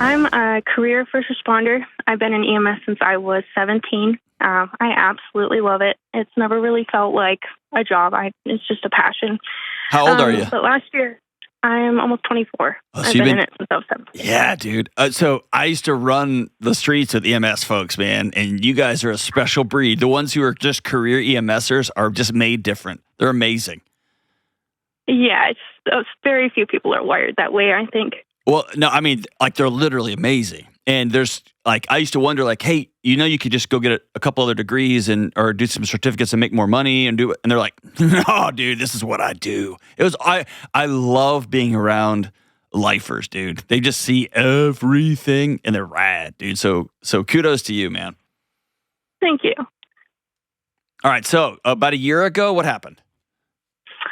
I'm a career first responder. I've been in EMS since I was 17. I absolutely love it. It's never really felt like a job. It's just a passion. How old are you? But last year, I am almost 24. Oh, so I've you've been in it since I was 17. Yeah, dude. So I used to run the streets with EMS folks, man, and you guys are a special breed. The ones who are just career EMSers are just made different. They're amazing. Yeah, it's very few people are wired that way, I think. Well, no, I mean, like, they're literally amazing. And there's, like, I used to wonder, like, hey, you could just go get a couple other degrees or do some certificates and make more money and do it. And they're like, no, dude, this is what I do. I love being around lifers, dude. They just see everything and they're rad, dude. So kudos to you, man. Thank you. All right. So about a year ago, what happened?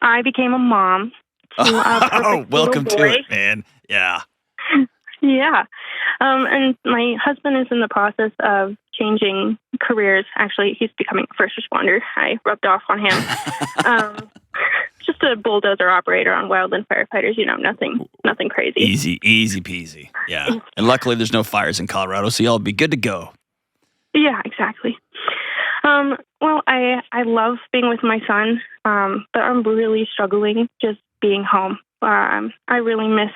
I became a mom. Oh, welcome to it, man. Yeah. Yeah. And my husband is in the process of changing careers. Actually, he's becoming a first responder. I rubbed off on him. Just a bulldozer operator on wildland firefighters, nothing crazy. Easy peasy. Yeah. And luckily there's no fires in Colorado, so y'all be good to go. Yeah, exactly. Well, I love being with my son, but I'm really struggling just being home. I really miss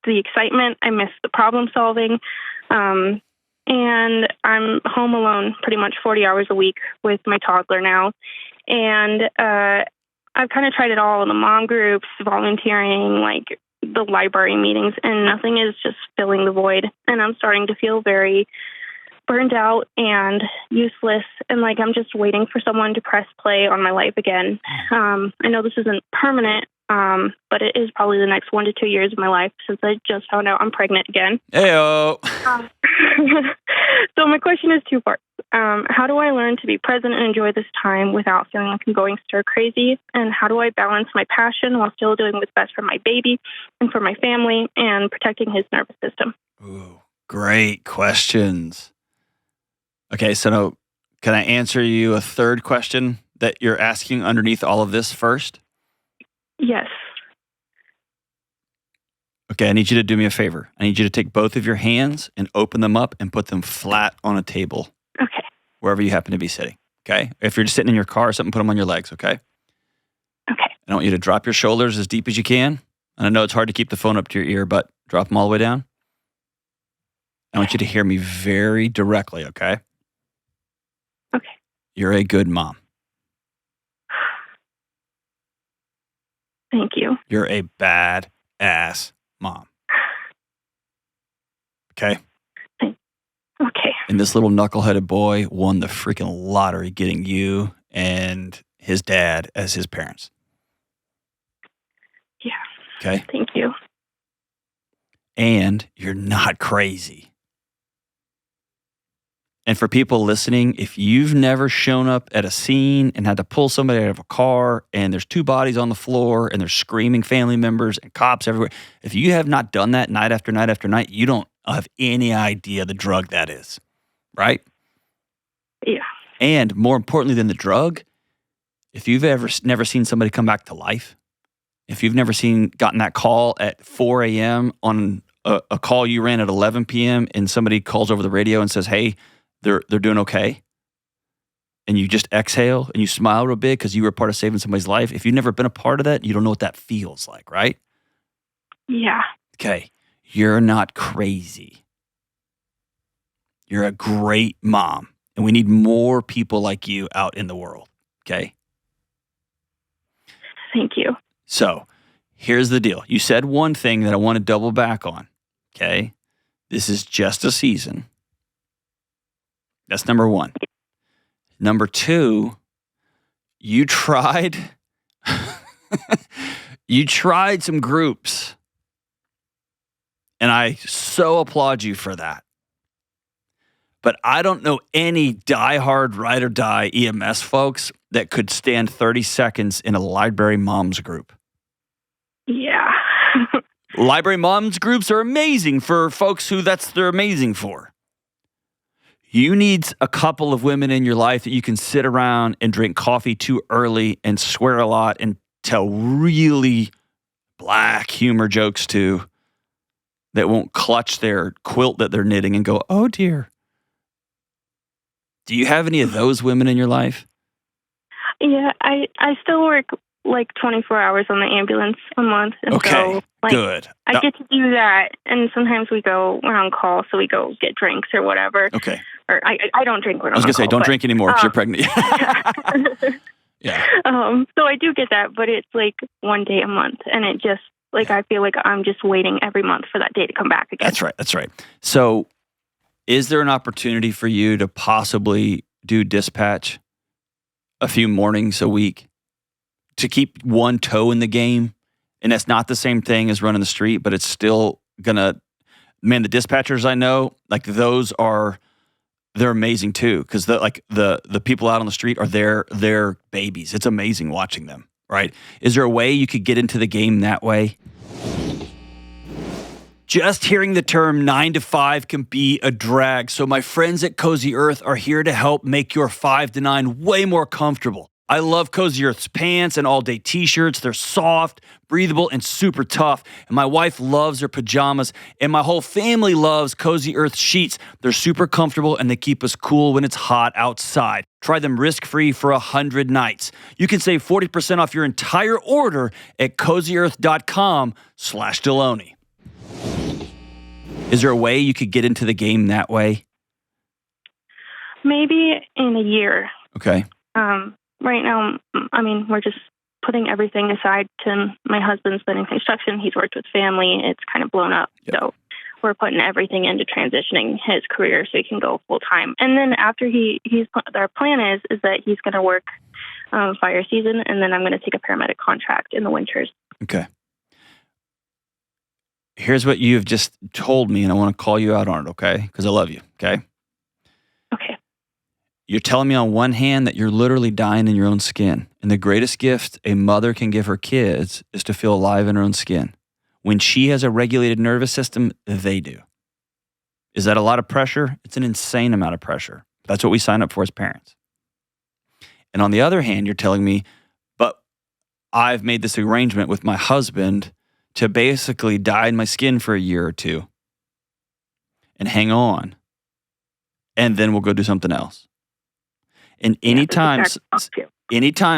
the excitement. I miss the problem solving. And I'm home alone pretty much 40 hours a week with my toddler now. And I've kind of tried it all, the mom groups, volunteering, like the library meetings, and nothing is just filling the void. And I'm starting to feel very burned out and useless, and like I'm just waiting for someone to press play on my life again. I know this isn't permanent, but it is probably the next 1 to 2 years of my life since I just found out I'm pregnant again. Heyo. So my question is two parts. How do I learn to be present and enjoy this time without feeling like I'm going stir crazy? And how do I balance my passion while still doing what's best for my baby and for my family and protecting his nervous system? Ooh, great questions. Okay, so now, can I answer you a third question that you're asking underneath all of this first? Yes. Okay, I need you to do me a favor. I need you to take both of your hands and open them up and put them flat on a table. Okay. Wherever you happen to be sitting, okay? If you're just sitting in your car or something, put them on your legs, okay? Okay. I want you to drop your shoulders as deep as you can. And I know it's hard to keep the phone up to your ear, but drop them all the way down. I want you to hear me very directly, okay? Okay. You're a good mom. Thank you. You're a bad-ass mom. Okay? Okay. And this little knuckleheaded boy won the freaking lottery getting you and his dad as his parents. Yeah. Okay? Thank you. And you're not crazy. And for people listening, if you've never shown up at a scene and had to pull somebody out of a car and there's two bodies on the floor and there's screaming family members and cops everywhere, if you have not done that night after night after night, you don't have any idea the drug that is, right? Yeah. And more importantly than the drug, if you've never seen somebody come back to life, if you've never gotten that call at 4 a.m. on a call you ran at 11 p.m. and somebody calls over the radio and says, hey, they're doing okay, and you just exhale and you smile real big because you were part of saving somebody's life. If you've never been a part of that, you don't know what that feels like, right? Yeah. Okay. You're not crazy. You're a great mom, and we need more people like you out in the world, okay? Thank you. So here's the deal. You said one thing that I want to double back on, okay? This is just a season. That's number one. Number two, you tried some groups, and I so applaud you for that. But I don't know any diehard ride or die EMS folks that could stand 30 seconds in a library moms group. Yeah. Library moms groups are amazing for folks who they're amazing for. You need a couple of women in your life that you can sit around and drink coffee too early and swear a lot and tell really black humor jokes to that won't clutch their quilt that they're knitting and go, oh dear. Do you have any of those women in your life? Yeah, I still work like 24 hours on the ambulance a month. And Okay, so, like, good. I get to do that. And sometimes we're on call, so we go get drinks or whatever. Okay. Or I don't drink when I'm I was going to say, don't drink anymore because you're pregnant. Yeah. So I do get that, but it's like one day a month. And it just, like, I feel like I'm just waiting every month for that day to come back again. That's right. So is there an opportunity for you to possibly do dispatch a few mornings a week to keep one toe in the game? And that's not the same thing as running the street, but it's still gonna, man, the dispatchers I know, like they're amazing too. Cause the people out on the street are their babies. It's amazing watching them, right? Is there a way you could get into the game that way? Just hearing the term 9 to 5 can be a drag, so my friends at Cozy Earth are here to help make your 5 to 9 way more comfortable. I love Cozy Earth's pants and all-day t-shirts. They're soft, breathable, and super tough. And my wife loves their pajamas, and my whole family loves Cozy Earth sheets. They're super comfortable, and they keep us cool when it's hot outside. Try them risk-free for 100 nights. You can save 40% off your entire order at CozyEarth.com/Delony. Is there a way you could get into the game that way? Maybe in a year. Okay. Right now, I mean, we're just putting everything aside to my husband's been in construction. He's worked with family. It's kind of blown up. Yep. So we're putting everything into transitioning his career so he can go full time. And then after our plan is that he's going to work fire season, and then I'm going to take a paramedic contract in the winters. Okay. Here's what you've just told me, and I want to call you out on it, okay? Because I love you, okay? Okay. You're telling me on one hand that you're literally dying in your own skin. And the greatest gift a mother can give her kids is to feel alive in her own skin. When she has a regulated nervous system, they do. Is that a lot of pressure? It's an insane amount of pressure. That's what we sign up for as parents. And on the other hand, you're telling me, but I've made this arrangement with my husband to basically die in my skin for a year or two and hang on. And then we'll go do something else. And anytime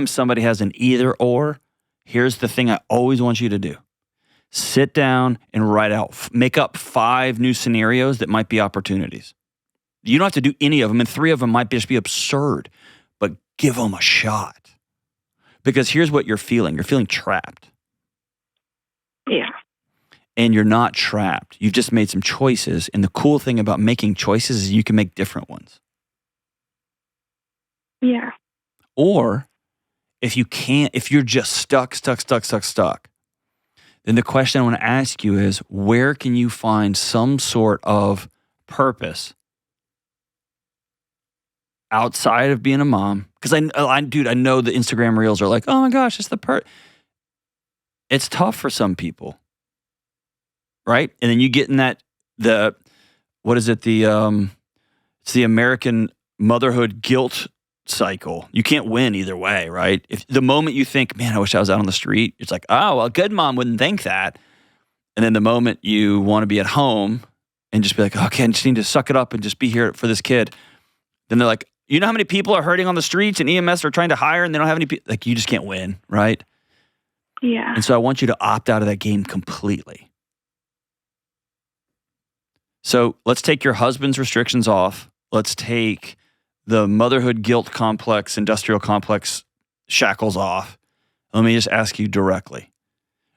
somebody has an either or, here's the thing I always want you to do. Sit down and write out, make up 5 new scenarios that might be opportunities. You don't have to do any of them, and 3 of them might just be absurd, but give them a shot. Because here's what you're feeling. You're feeling trapped. Yeah. And you're not trapped. You've just made some choices, and the cool thing about making choices is you can make different ones. Yeah. Or if you're just stuck, then the question I want to ask you is, where can you find some sort of purpose outside of being a mom? Because I know the Instagram reels are like, oh my gosh, it's tough for some people, right? And then you get in it's the American motherhood guilt cycle. You can't win either way, right? If the moment you think, man, I wish I was out on the street, it's like, oh, well, a good mom wouldn't think that. And then the moment you want to be at home and just be like, okay, I just need to suck it up and just be here for this kid. Then they're like, you know how many people are hurting on the streets and EMS are trying to hire and they don't have any people? Like, you just can't win, right? Yeah. And so I want you to opt out of that game completely. So let's take your husband's restrictions off. Let's take the motherhood guilt complex, industrial complex shackles off. Let me just ask you directly.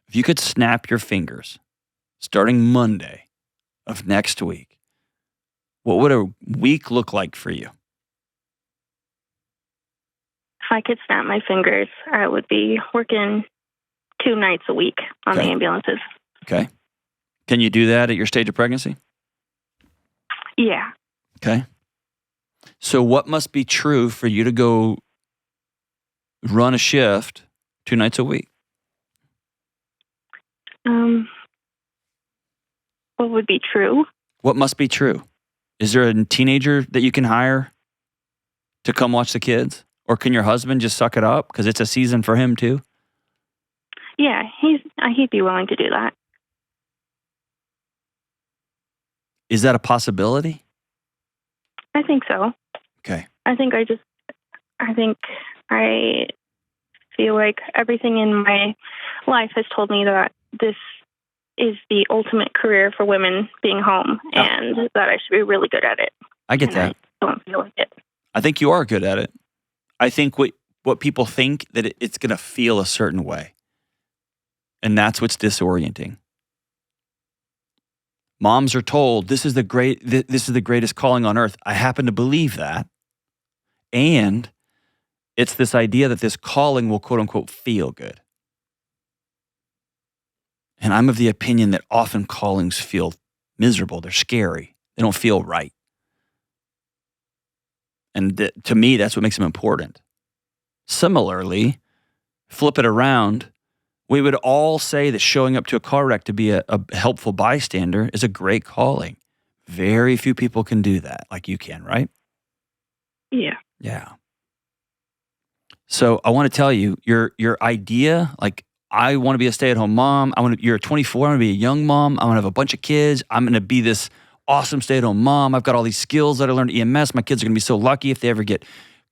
If you could snap your fingers starting Monday of next week, what would a week look like for you? If I could snap my fingers, I would be working 2 nights a week on the ambulances. Okay. Can you do that at your stage of pregnancy? Yeah. Okay. So what must be true for you to go run a shift 2 nights a week? What would be true? What must be true? Is there a teenager that you can hire to come watch the kids? Or can your husband just suck it up because it's a season for him too? Yeah, he'd be willing to do that. Is that a possibility? I think so. Okay. I feel like everything in my life has told me that this is the ultimate career for women, being home, and that I should be really good at it. I get that. I don't feel like it. I think you are good at it. I think what people think that it's going to feel a certain way. And that's what's disorienting. Moms are told this is the greatest calling on earth. I happen to believe that. And it's this idea that this calling will quote unquote feel good. And I'm of the opinion that often callings feel miserable. They're scary. They don't feel right. And to me, that's what makes them important. Similarly, flip it around, we would all say that showing up to a car wreck to be a helpful bystander is a great calling. Very few people can do that like you can, right? Yeah. Yeah. So I want to tell you, your idea, like, I want to be a stay-at-home mom. You're 24. I want to be a young mom. I want to have a bunch of kids. I'm going to be this awesome stay-at-home mom. I've got all these skills that I learned at EMS. My kids are going to be so lucky if they ever get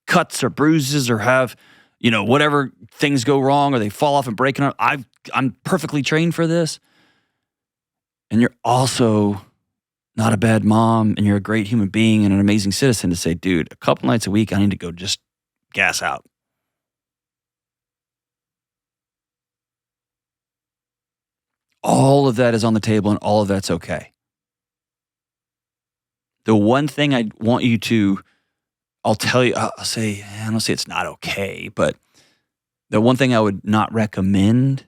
cuts or bruises or have, whatever things go wrong or they fall off and break. I'm perfectly trained for this. And you're also not a bad mom, and you're a great human being and an amazing citizen to say, dude, a couple nights a week, I need to go just gas out. All of that is on the table, and all of that's okay. The one thing I want you to, I don't say it's not okay, but the one thing I would not recommend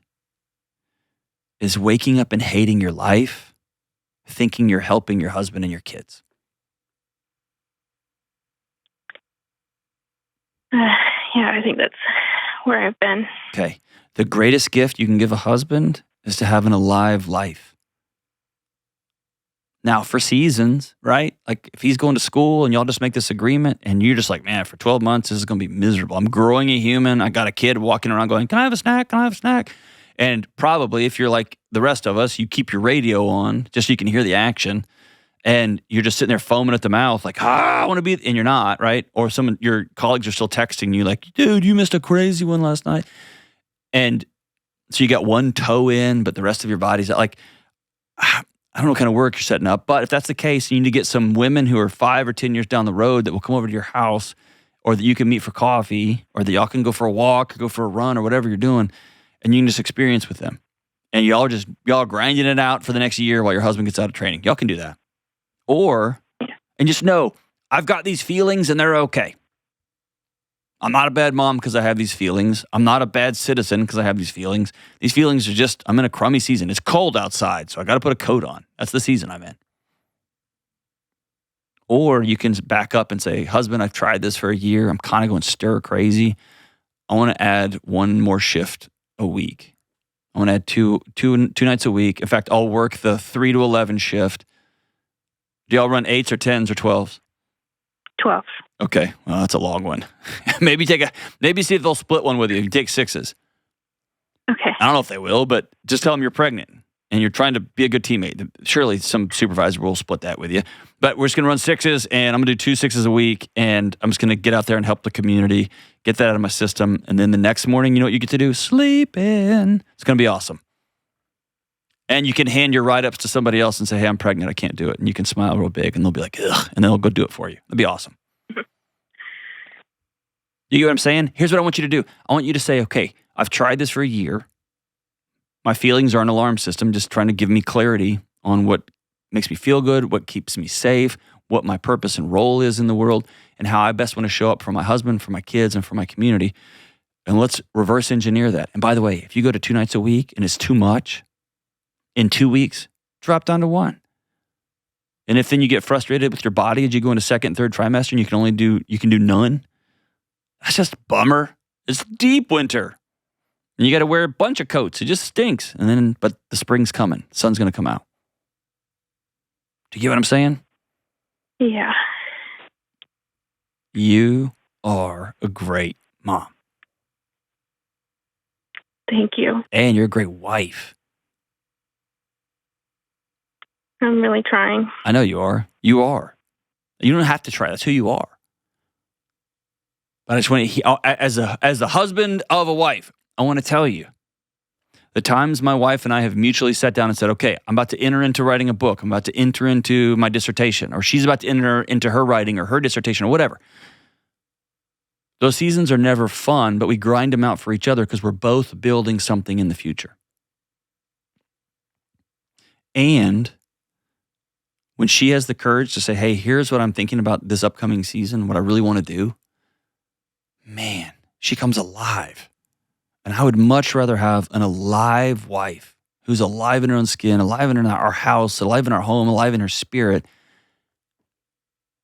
is waking up and hating your life, thinking you're helping your husband and your kids. Yeah, I think that's where I've been. Okay. The greatest gift you can give a husband is to have an alive life. Now, for seasons, right? Like if he's going to school and y'all just make this agreement and you're just like, man, for 12 months, this is going to be miserable. I'm growing a human. I got a kid walking around going, can I have a snack? Can I have a snack? And probably if you're like the rest of us, you keep your radio on just so you can hear the action. And you're just sitting there foaming at the mouth like, I want to be, and you're not, right? Or your colleagues are still texting you like, dude, you missed a crazy one last night. And so you got one toe in, but the rest of your body's like, I don't know what kind of work you're setting up. But if that's the case, you need to get some women who are 5 or 10 years down the road that will come over to your house, or that you can meet for coffee, or that y'all can go for a walk, or go for a run, or whatever you're doing, and you can just experience with them. And y'all are grinding it out for the next year while your husband gets out of training. Y'all can do that. And just know, I've got these feelings and they're okay. I'm not a bad mom because I have these feelings. I'm not a bad citizen because I have these feelings. These feelings are just, I'm in a crummy season. It's cold outside, so I got to put a coat on. That's the season I'm in. Or you can back up and say, husband, I've tried this for a year. I'm kind of going stir crazy. I want to add one more shift a week. I want to add two nights a week. In fact, I'll work the 3 to 11 shift. Do y'all run 8s or 10s or 12s? 12. Okay, well, that's a long one. maybe see if they'll split one with you. You take 6s. Okay. I don't know if they will, but just tell them you're pregnant and you're trying to be a good teammate. Surely some supervisor will split that with you. But we're just going to run 6s, and I'm going to do 2 6s a week, and I'm just going to get out there and help the community, get that out of my system. And then the next morning, you know what you get to do? Sleep in. It's going to be awesome. And you can hand your write-ups to somebody else and say, hey, I'm pregnant, I can't do it. And you can smile real big, and they'll be like, ugh, and they'll go do it for you. That'd be awesome. You get what I'm saying? Here's what I want you to do. I want you to say, okay, I've tried this for a year. My feelings are an alarm system, just trying to give me clarity on what makes me feel good, what keeps me safe, what my purpose and role is in the world, and how I best want to show up for my husband, for my kids, and for my community. And let's reverse engineer that. And by the way, if you go to 2 nights a week and it's too much, in 2 weeks, drop down to 1. And if then you get frustrated with your body as you go into 2nd and 3rd trimester and you can do none, that's just a bummer. It's deep winter. And you got to wear a bunch of coats. It just stinks. But the spring's coming. The sun's going to come out. Do you get what I'm saying? Yeah. You are a great mom. Thank you. And you're a great wife. I'm really trying. I know you are. You are. You don't have to try. That's who you are. But I just want to, as the husband of a wife, I want to tell you, the times my wife and I have mutually sat down and said, okay, I'm about to enter into writing a book. I'm about to enter into my dissertation, or she's about to enter into her writing or her dissertation or whatever. Those seasons are never fun, but we grind them out for each other because we're both building something in the future. And when she has the courage to say, hey, here's what I'm thinking about this upcoming season, what I really want to do, man, she comes alive. And I would much rather have an alive wife who's alive in her own skin, alive in our house, alive in our home, alive in her spirit,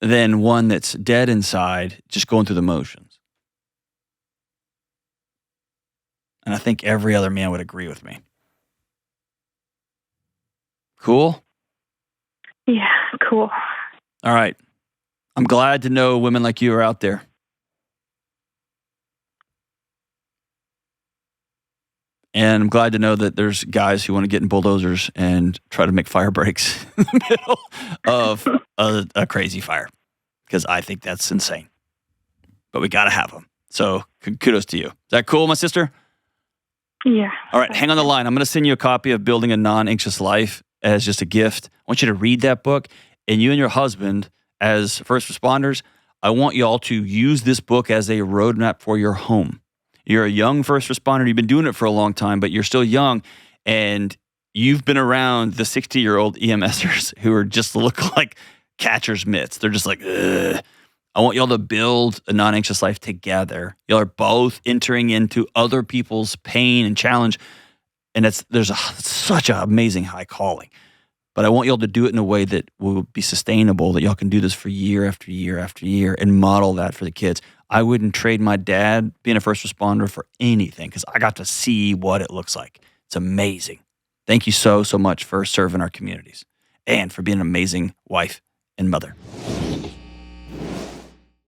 than one that's dead inside, just going through the motions. And I think every other man would agree with me. Cool? Yeah, cool. All right. I'm glad to know women like you are out there. And I'm glad to know that there's guys who want to get in bulldozers and try to make fire breaks in the middle of a crazy fire, because I think that's insane. But we got to have them. So kudos to you. Is that cool, my sister? Yeah. All right, hang on the line. I'm going to send you a copy of Building a Non-Anxious Life as just a gift. I want you to read that book. And you and your husband, as first responders, I want you all to use this book as a roadmap for your home. You're a young first responder. You've been doing it for a long time, but you're still young. And you've been around the 60-year-old EMSers who are just look like catcher's mitts. They're just like, ugh. I want y'all to build a non-anxious life together. Y'all are both entering into other people's pain and challenge. And there's such an amazing high calling. But I want y'all to do it in a way that will be sustainable, that y'all can do this for year after year after year and model that for the kids. I wouldn't trade my dad being a first responder for anything, because I got to see what it looks like. It's amazing. Thank you so much for serving our communities and for being an amazing wife and mother.